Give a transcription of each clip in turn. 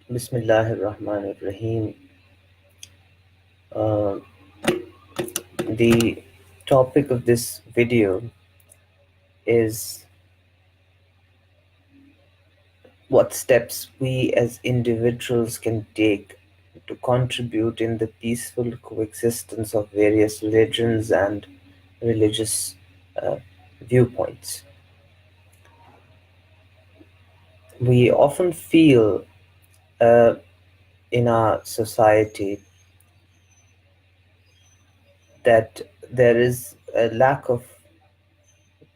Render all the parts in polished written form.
Bismillahir Rahmanir Rahim. Uh, the topic of this video is what steps we as individuals can take to contribute in the peaceful coexistence of various religions and religious uh, viewpoints. We often feel uh, in our society that there is a lack of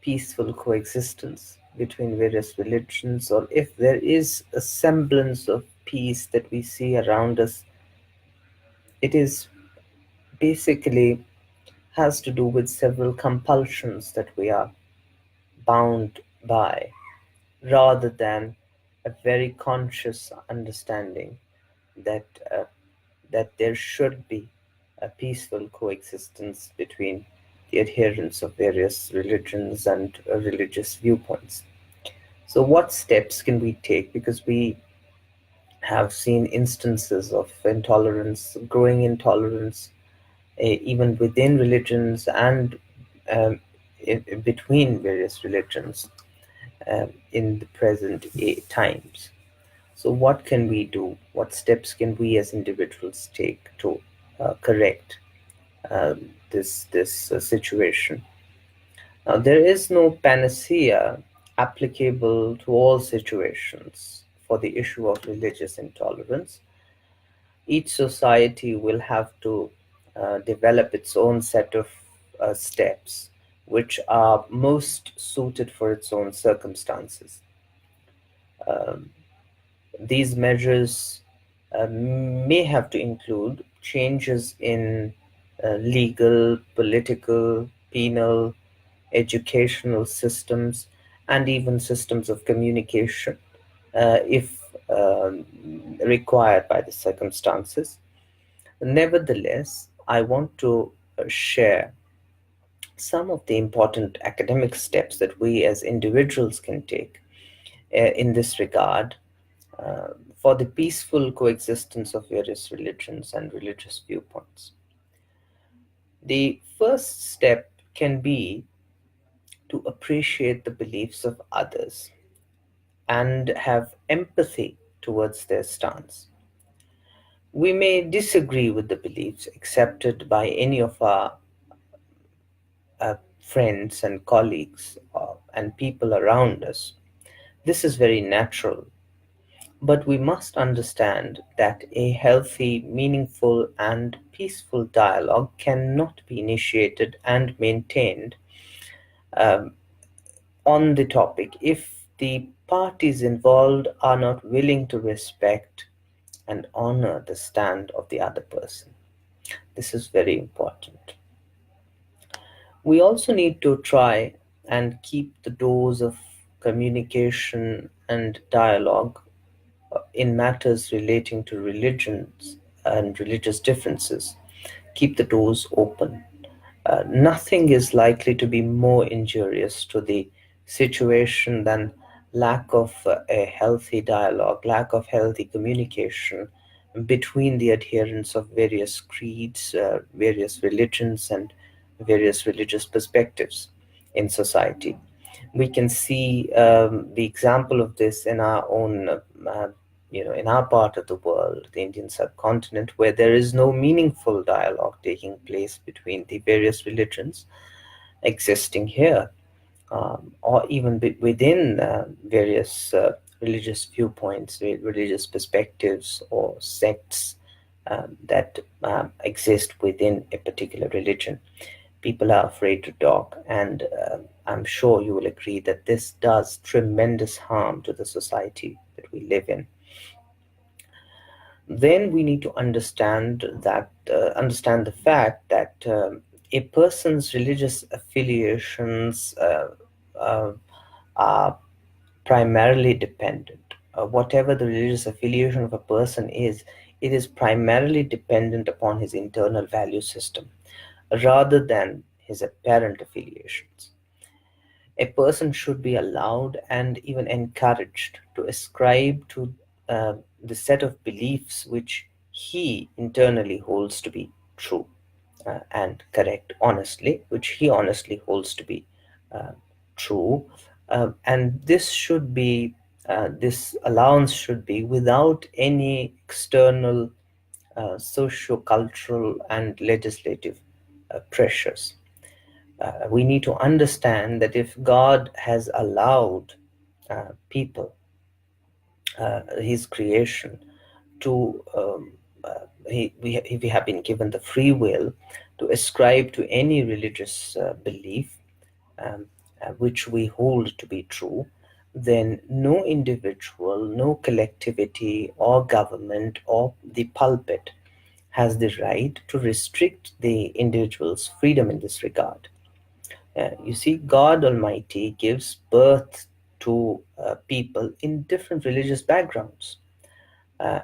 peaceful coexistence between various religions, or if there is a semblance of peace that we see around us, it is basically has to do with several compulsions that we are bound by, rather than a very conscious understanding that that there should be a peaceful coexistence between the adherents of various religions and religious viewpoints. So, what steps can we take? Because we have seen instances of intolerance, growing intolerance, even within religions and between various religions in the present times. So, what can we do? What steps can we as individuals take to correct this situation? Now, there is no panacea applicable to all situations for the issue of religious intolerance. Each society will have to develop its own set of steps which are most suited for its own circumstances. Um, these measures may have to include changes in legal, political, penal, educational systems, and even systems of communication, if required by the circumstances. Nevertheless, I want to share some of the important academic steps that we as individuals can take in this regard for the peaceful coexistence of various religions and religious viewpoints. The first step can be to appreciate the beliefs of others and have empathy towards their stance. We may disagree with the beliefs accepted by any of our friends and colleagues and people around us. This is very natural, but we must understand that a healthy, meaningful, and peaceful dialogue cannot be initiated and maintained um, on the topic if the parties involved are not willing to respect and honor the stand of the other person. This is very important. We also need to try and keep the doors of communication and dialogue in matters relating to religions and religious differences. Keep the doors open. Nothing is likely to be more injurious to the situation than lack of a healthy dialogue, lack of healthy communication between the adherents of various creeds, various religions, and various religious perspectives in society. We can see the example of this in our own, in our part of the world, the Indian subcontinent, where there is no meaningful dialogue taking place between the various religions existing here, or even within various religious viewpoints, religious perspectives, or sects that exist within a particular religion. People are afraid to talk, and I'm sure you will agree that this does tremendous harm to the society that we live in. Then we need to understand the fact that a person's religious affiliations uh, are primarily dependent. Whatever the religious affiliation of a person is, it is primarily dependent upon his internal value system rather than his apparent affiliations. A person should be allowed and even encouraged to ascribe to the set of beliefs which he internally holds to be true and correct, honestly, which he honestly holds to be uh, true. And this allowance should be without any external socio-cultural and legislative pressures. We need to understand that if God has allowed people, his creation, to we have been given the free will to ascribe to any religious belief um, which we hold to be true, then no individual, no collectivity or government or the pulpit has the right to restrict the individual's freedom in this regard. You see, God Almighty gives birth to people in different religious backgrounds.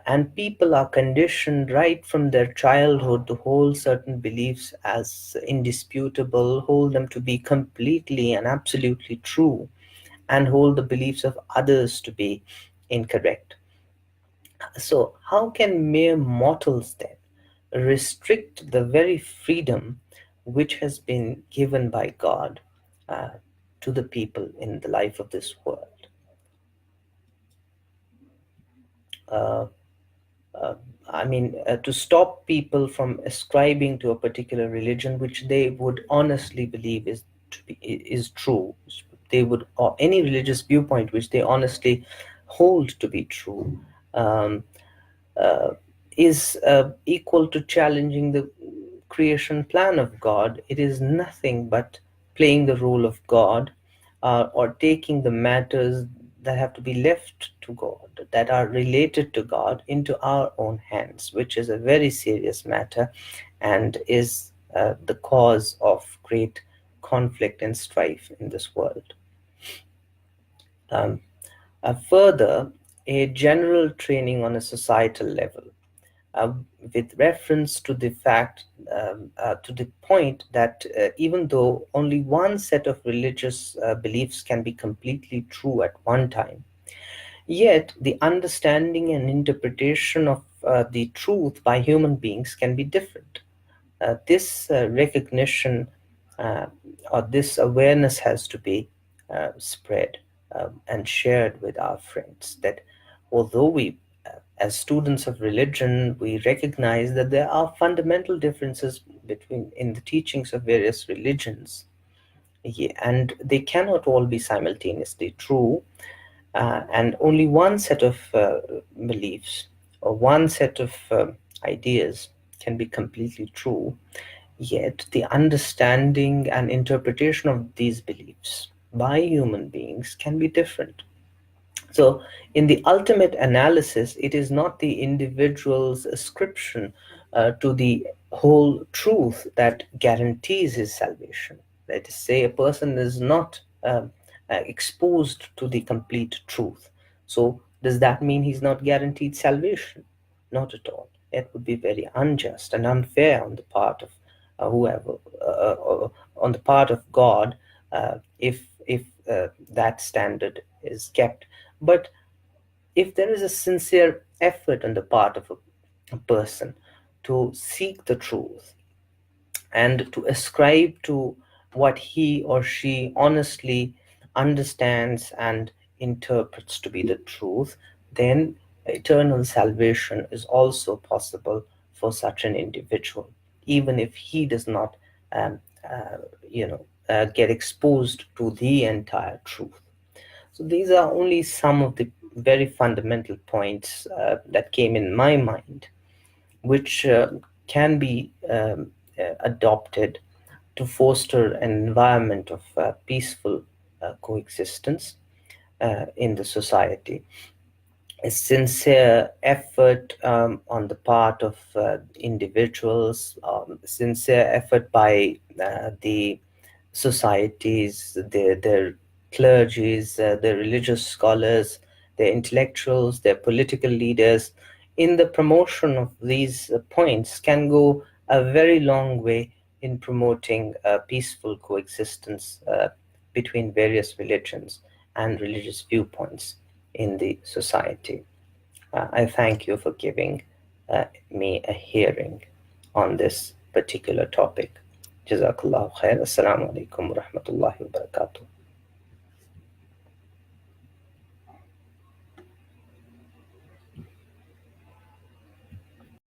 And people are conditioned right from their childhood to hold certain beliefs as indisputable, hold them to be completely and absolutely true, and hold the beliefs of others to be incorrect. So, how can mere mortals then restrict the very freedom which has been given by God uh, to the people in the life of this world? Uh, uh, to stop people from ascribing to a particular religion which they would honestly believe is true, they would, or any religious viewpoint which they honestly hold to be true, um, uh, is equal to challenging the creation plan of God. It is nothing but playing the role of God, or taking the matters that have to be left to God, that are related to God, into our own hands, which is a very serious matter and is the cause of great conflict and strife in this world. Um, Further, a general training on a societal level, uh, with reference to the fact, to the point that even though only one set of religious beliefs can be completely true at one time, yet the understanding and interpretation of the truth by human beings can be different. This recognition, uh, or this awareness has to be spread and shared with our friends, that although we, as students of religion, we recognize that there are fundamental differences between in the teachings of various religions, yeah, and they cannot all be simultaneously true, and only one set of beliefs or one set of ideas can be completely true. Yet, the understanding and interpretation of these beliefs by human beings can be different. So, in the ultimate analysis, it is not the individual's ascription to the whole truth that guarantees his salvation. Let us say a person is not exposed to the complete truth. So, does that mean he's not guaranteed salvation? Not at all. It would be very unjust and unfair on the part of whoever, on the part of God, if that standard is kept. But if there is a sincere effort on the part of a person to seek the truth and to ascribe to what he or she honestly understands and interprets to be the truth, then eternal salvation is also possible for such an individual, even if he does not, um, uh, get exposed to the entire truth. So these are only some of the very fundamental points that came in my mind, which can be adopted to foster an environment of peaceful coexistence in the society. A sincere effort on the part of individuals, sincere effort by the societies, their clergies, their religious scholars, their intellectuals, their political leaders, in the promotion of these points can go a very long way in promoting peaceful coexistence between various religions and religious viewpoints in the society. I thank you for giving me a hearing on this particular topic. Jazakallah khair. Assalamu alaikum wa rahmatullahi wa barakatuh.